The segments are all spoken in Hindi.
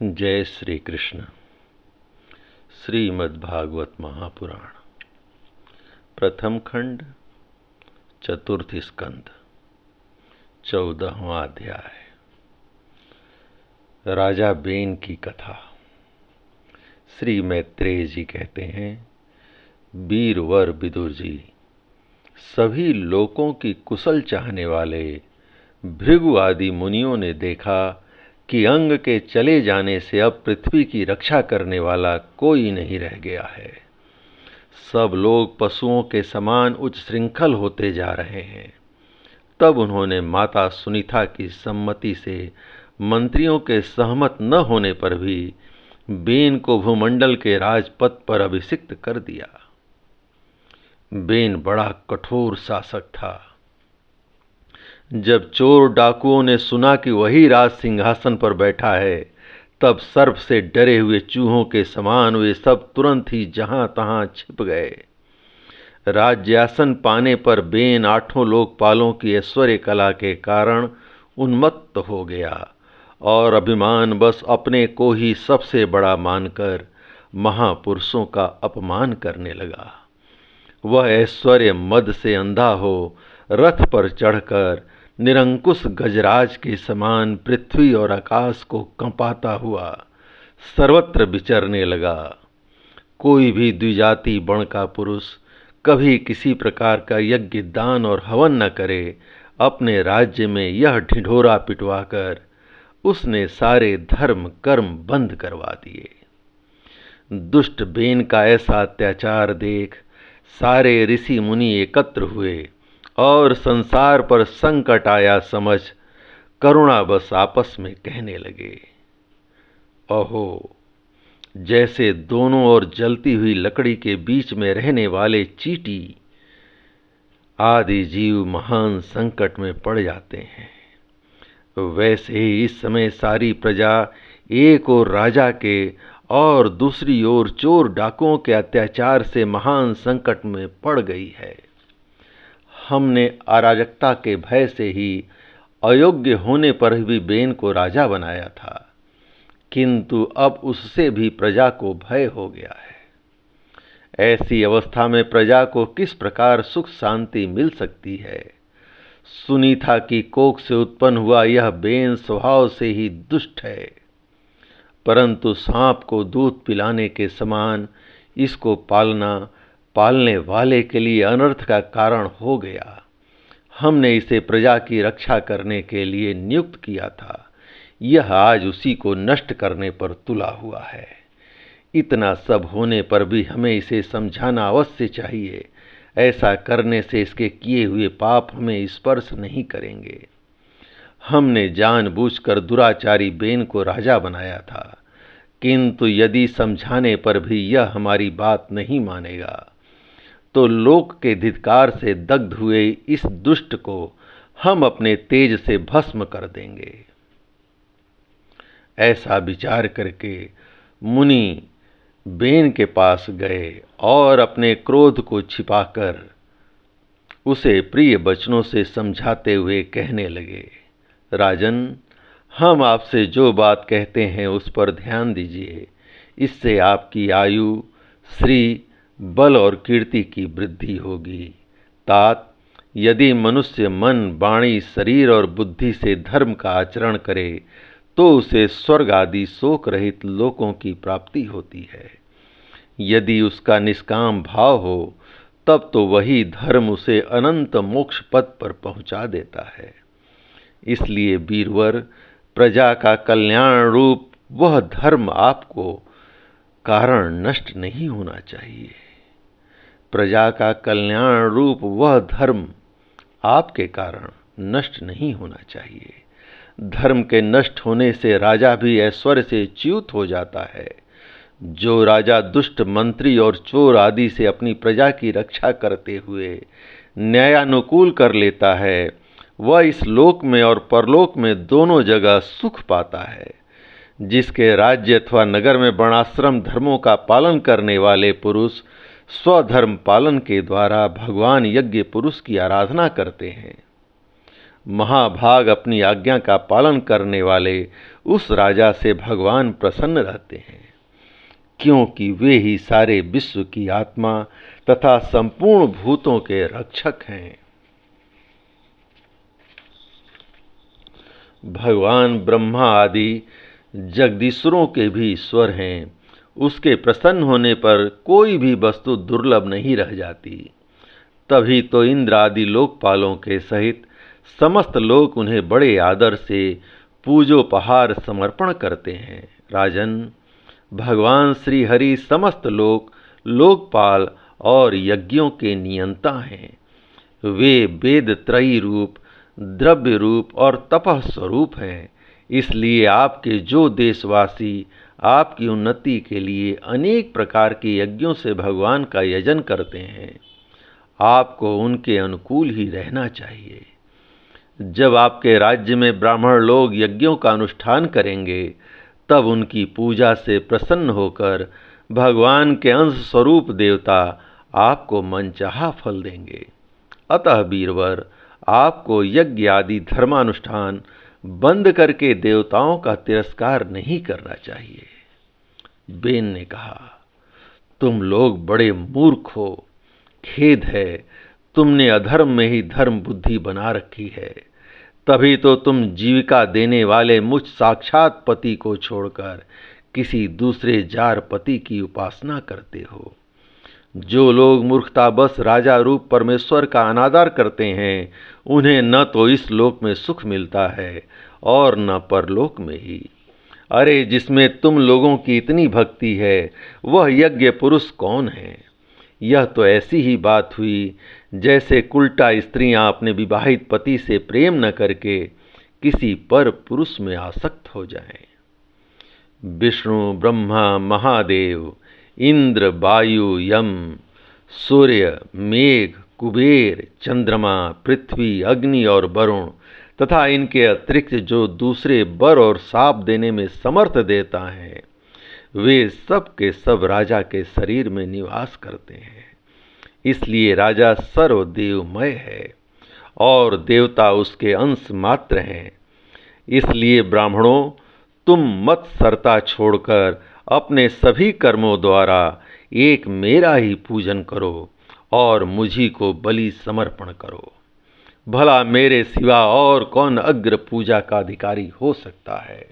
जय श्री कृष्ण। श्रीमद्भागवत महापुराण प्रथम खंड चतुर्थ स्कंद 14वां अध्याय। राजा बेन की कथा। श्री मैत्रेय जी कहते हैं, वीरवर विदुर जी, सभी लोकों की कुशल चाहने वाले भृगु आदि मुनियों ने देखा कि अंग के चले जाने से अब पृथ्वी की रक्षा करने वाला कोई नहीं रह गया है। सब लोग पशुओं के समान उच्च श्रृंखल होते जा रहे हैं। तब उन्होंने माता सुनीता की सम्मति से मंत्रियों के सहमत न होने पर भी बेन को भूमंडल के राजपद पर अभिषिक्त कर दिया। बेन बड़ा कठोर शासक था। जब चोर डाकुओं ने सुना कि वही राज सिंहासन पर बैठा है, तब सर्प से डरे हुए चूहों के समान वे सब तुरंत ही जहां तहां छिप गए। राज्यासन पाने पर बेन 8 लोकपालों की ऐश्वर्य कला के कारण उन्मत्त हो गया और अभिमान बस अपने को ही सबसे बड़ा मानकर महापुरुषों का अपमान करने लगा। वह ऐश्वर्य मद से अंधा हो रथ पर चढ़कर निरंकुश गजराज के समान पृथ्वी और आकाश को कंपाता हुआ सर्वत्र विचरने लगा। कोई भी द्विजाति वर्ण का पुरुष कभी किसी प्रकार का यज्ञ दान और हवन न करे, अपने राज्य में यह ढिढोरा पिटवाकर उसने सारे धर्म कर्म बंद करवा दिए। दुष्ट बेन का ऐसा अत्याचार देख सारे ऋषि मुनि एकत्र हुए और संसार पर संकट आया समझ करुणावश आपस में कहने लगे, अहो, जैसे दोनों ओर जलती हुई लकड़ी के बीच में रहने वाले चींटी आदि जीव महान संकट में पड़ जाते हैं, वैसे ही इस समय सारी प्रजा एक ओर राजा के और दूसरी ओर चोर डाकुओं के अत्याचार से महान संकट में पड़ गई है। हमने अराजकता के भय से ही अयोग्य होने पर भी बेन को राजा बनाया था, किंतु अब उससे भी प्रजा को भय हो गया है। ऐसी अवस्था में प्रजा को किस प्रकार सुख शांति मिल सकती है। सुनीता की कोख से उत्पन्न हुआ यह बेन स्वभाव से ही दुष्ट है, परंतु सांप को दूध पिलाने के समान इसको पालने वाले के लिए अनर्थ का कारण हो गया। हमने इसे प्रजा की रक्षा करने के लिए नियुक्त किया था, यह आज उसी को नष्ट करने पर तुला हुआ है। इतना सब होने पर भी हमें इसे समझाना अवश्य चाहिए। ऐसा करने से इसके किए हुए पाप हमें स्पर्श नहीं करेंगे। हमने जानबूझकर दुराचारी बेन को राजा बनाया था, किंतु यदि समझाने पर भी यह हमारी बात नहीं मानेगा तो लोक के धिक्कार से दग्ध हुए इस दुष्ट को हम अपने तेज से भस्म कर देंगे। ऐसा विचार करके मुनि बेन के पास गए और अपने क्रोध को छिपाकर उसे प्रिय वचनों से समझाते हुए कहने लगे, राजन, हम आपसे जो बात कहते हैं उस पर ध्यान दीजिए। इससे आपकी आयु, श्री, बल और कीर्ति की वृद्धि होगी। तात, यदि मनुष्य मन, वाणी, शरीर और बुद्धि से धर्म का आचरण करे तो उसे स्वर्ग आदि शोक रहित लोकों की प्राप्ति होती है। यदि उसका निष्काम भाव हो तब तो वही धर्म उसे अनंत मोक्ष पद पर पहुंचा देता है। इसलिए वीरवर, प्रजा का कल्याण रूप वह धर्म आपको कारण नष्ट नहीं होना चाहिए। प्रजा का कल्याण रूप वह धर्म आपके कारण नष्ट नहीं होना चाहिए। धर्म के नष्ट होने से राजा भी ऐश्वर्य से च्युत हो जाता है। जो राजा दुष्ट मंत्री और चोर आदि से अपनी प्रजा की रक्षा करते हुए न्यायानुकूल कर लेता है, वह इस लोक में और परलोक में दोनों जगह सुख पाता है। जिसके राज्य अथवा नगर में वर्णाश्रम धर्मों का पालन करने वाले पुरुष स्वधर्म पालन के द्वारा भगवान यज्ञ पुरुष की आराधना करते हैं, महाभाग अपनी आज्ञा का पालन करने वाले उस राजा से भगवान प्रसन्न रहते हैं, क्योंकि वे ही सारे विश्व की आत्मा तथा संपूर्ण भूतों के रक्षक हैं। भगवान ब्रह्मा आदि जगदीश्वरों के भी ईश्वर हैं। उसके प्रसन्न होने पर कोई भी वस्तु दुर्लभ नहीं रह जाती। तभी तो इंद्र आदि लोकपालों के सहित समस्त लोग उन्हें बड़े आदर से पूजोपहार समर्पण करते हैं। राजन, भगवान श्री हरि समस्त लोकपाल और यज्ञों के नियंता हैं। वे वेद त्रयी रूप, द्रव्य रूप और तपः स्वरूप हैं। इसलिए आपके जो देशवासी आपकी उन्नति के लिए अनेक प्रकार के यज्ञों से भगवान का यजन करते हैं, आपको उनके अनुकूल ही रहना चाहिए। जब आपके राज्य में ब्राह्मण लोग यज्ञों का अनुष्ठान करेंगे, तब उनकी पूजा से प्रसन्न होकर भगवान के अंश स्वरूप देवता आपको मनचाहा फल देंगे। अतः वीरवर, आपको यज्ञ आदि धर्मानुष्ठान बंद करके देवताओं का तिरस्कार नहीं करना चाहिए। बेन ने कहा, तुम लोग बड़े मूर्ख हो। खेद है, तुमने अधर्म में ही धर्म बुद्धि बना रखी है। तभी तो तुम जीविका देने वाले मुझ साक्षात पति को छोड़कर किसी दूसरे जार पति की उपासना करते हो। जो लोग मूर्खतावश राजा रूप परमेश्वर का अनादर करते हैं, उन्हें न तो इस लोक में सुख मिलता है और न परलोक में ही। अरे, जिसमें तुम लोगों की इतनी भक्ति है, वह यज्ञ पुरुष कौन है? यह तो ऐसी ही बात हुई जैसे उल्टा स्त्रियां अपने विवाहित पति से प्रेम न करके किसी पर पुरुष में आसक्त हो जाएं। विष्णु, ब्रह्मा, महादेव, इंद्र, वायु, यम, सूर्य, मेघ, कुबेर, चंद्रमा, पृथ्वी, अग्नि और वरुण तथा इनके अतिरिक्त जो दूसरे वर और शाप देने में समर्थ देता है, वे सब के सब राजा के शरीर में निवास करते हैं। इसलिए राजा सर्वदेवमय है और देवता उसके अंश मात्र हैं। इसलिए ब्राह्मणों, तुम मत्सरता छोड़कर अपने सभी कर्मों द्वारा एक मेरा ही पूजन करो और मुझी को बलि समर्पण करो। भला मेरे सिवा और कौन अग्र पूजा का अधिकारी हो सकता है?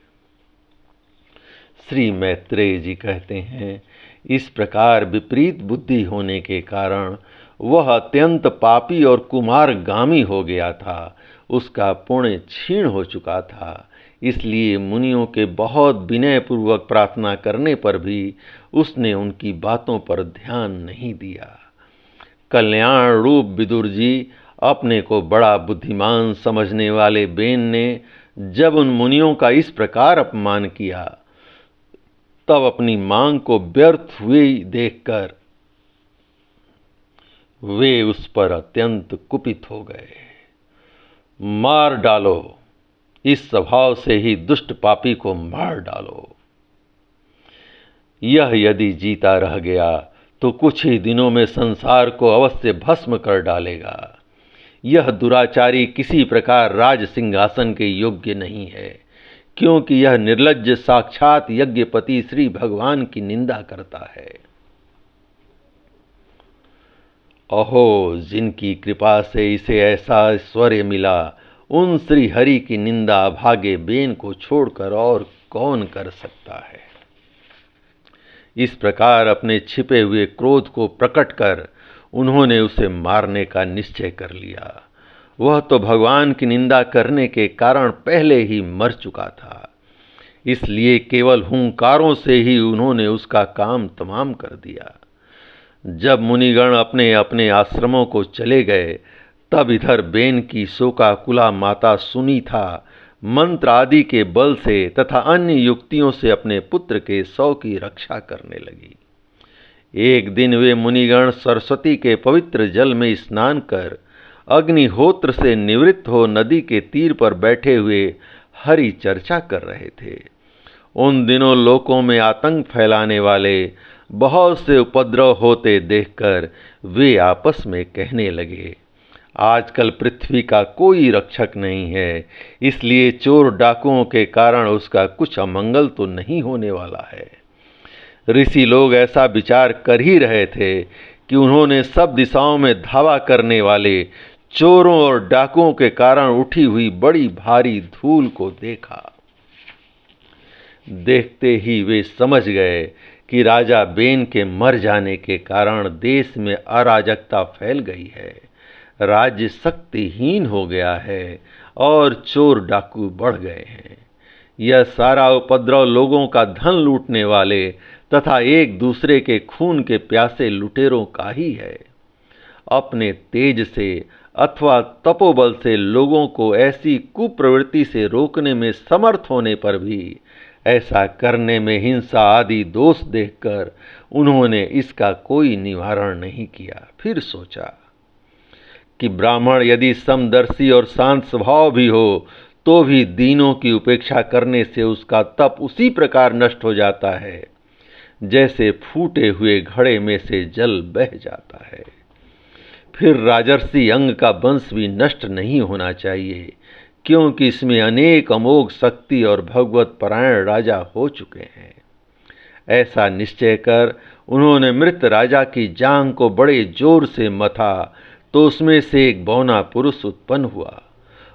श्री मैत्रेय जी कहते हैं, इस प्रकार विपरीत बुद्धि होने के कारण वह अत्यंत पापी और कुमारगामी हो गया था। उसका पुण्य क्षीण हो चुका था। इसलिए मुनियों के बहुत विनयपूर्वक प्रार्थना करने पर भी उसने उनकी बातों पर ध्यान नहीं दिया। कल्याण रूप विदुर जी, अपने को बड़ा बुद्धिमान समझने वाले बेन ने जब उन मुनियों का इस प्रकार अपमान किया, तब अपनी मांग को व्यर्थ हुए देखकर वे उस पर अत्यंत कुपित हो गए। मार डालो, इस स्वभाव से ही दुष्ट पापी को मार डालो। यह यदि जीता रह गया तो कुछ ही दिनों में संसार को अवश्य भस्म कर डालेगा। यह दुराचारी किसी प्रकार राज सिंहासन के योग्य नहीं है, क्योंकि यह निर्लज्ज साक्षात यज्ञपति श्री भगवान की निंदा करता है। अहो, जिनकी कृपा से इसे ऐसा ऐश्वर्य मिला, उन श्री हरि की निंदा भागे बेन को छोड़कर और कौन कर सकता है? इस प्रकार अपने छिपे हुए क्रोध को प्रकट कर उन्होंने उसे मारने का निश्चय कर लिया। वह तो भगवान की निंदा करने के कारण पहले ही मर चुका था। इसलिए केवल हुंकारों से ही उन्होंने उसका काम तमाम कर दिया। जब मुनिगण अपने अपने आश्रमों को चले गए, तब इधर बेन की शोकाकुला माता सुनीता मंत्र आदि के बल से तथा अन्य युक्तियों से अपने पुत्र के शव की रक्षा करने लगी। एक दिन वे मुनिगण सरस्वती के पवित्र जल में स्नान कर अग्निहोत्र से निवृत्त हो नदी के तीर पर बैठे हुए हरि चर्चा कर रहे थे। उन दिनों लोकों में आतंक फैलाने वाले बहुत से उपद्रव होते देखकर वे आपस में कहने लगे, आजकल पृथ्वी का कोई रक्षक नहीं है, इसलिए चोर डाकुओं के कारण उसका कुछ अमंगल तो नहीं होने वाला है। ऋषि लोग ऐसा विचार कर ही रहे थे कि उन्होंने सब दिशाओं में धावा करने वाले चोरों और डाकुओं के कारण उठी हुई बड़ी भारी धूल को देखा। देखते ही वे समझ गए कि राजा बेन के मर जाने के कारण देश में अराजकता फैल गई है, राज्य शक्तिहीन हो गया है और चोर डाकू बढ़ गए हैं। यह सारा उपद्रव लोगों का धन लूटने वाले तथा एक दूसरे के खून के प्यासे लुटेरों का ही है। अपने तेज से अथवा तपोबल से लोगों को ऐसी कुप्रवृत्ति से रोकने में समर्थ होने पर भी ऐसा करने में हिंसा आदि दोष देखकर उन्होंने इसका कोई निवारण नहीं किया। फिर सोचा कि ब्राह्मण यदि समदर्शी और शांत स्वभाव भी हो तो भी दीनों की उपेक्षा करने से उसका तप उसी प्रकार नष्ट हो जाता है जैसे फूटे हुए घड़े में से जल बह जाता है। फिर राजर्षि अंग का वंश भी नष्ट नहीं होना चाहिए, क्योंकि इसमें अनेक अमोघ शक्ति और भगवत परायण राजा हो चुके हैं। ऐसा निश्चय कर उन्होंने मृत राजा की जांघ को बड़े जोर से मथा तो उसमें से एक बौना पुरुष उत्पन्न हुआ।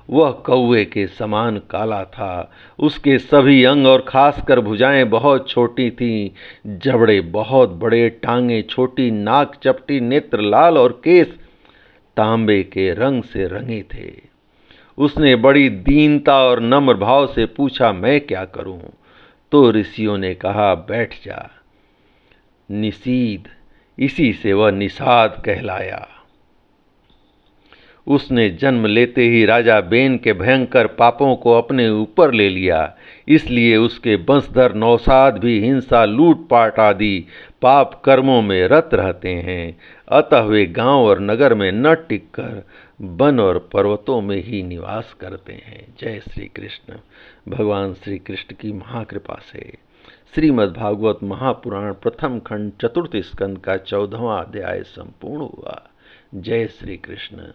वह कौवे के समान काला था। उसके सभी अंग और खासकर भुजाएं बहुत छोटी थीं, जबड़े बहुत बड़े, टांगें छोटी, नाक चपटी, नेत्र लाल और केस तांबे के रंग से रंगे थे। उसने बड़ी दीनता और नम्र भाव से पूछा, मैं क्या करूं? तो ऋषियों ने कहा, बैठ जा। निषीद, इसी से वह निषाद कहलाया। उसने जन्म लेते ही राजा बेन के भयंकर पापों को अपने ऊपर ले लिया, इसलिए उसके वंशधर नौसाद भी हिंसा, लूटपाट आदि पाप कर्मों में रत रहते हैं। अतः वे गांव और नगर में न टिककर वन और पर्वतों में ही निवास करते हैं। जय श्री कृष्ण। भगवान श्री कृष्ण की महाकृपा से श्रीमद्भागवत महापुराण प्रथम खंड चतुर्थ स्कंद का 14वां अध्याय संपूर्ण हुआ। जय श्री कृष्ण।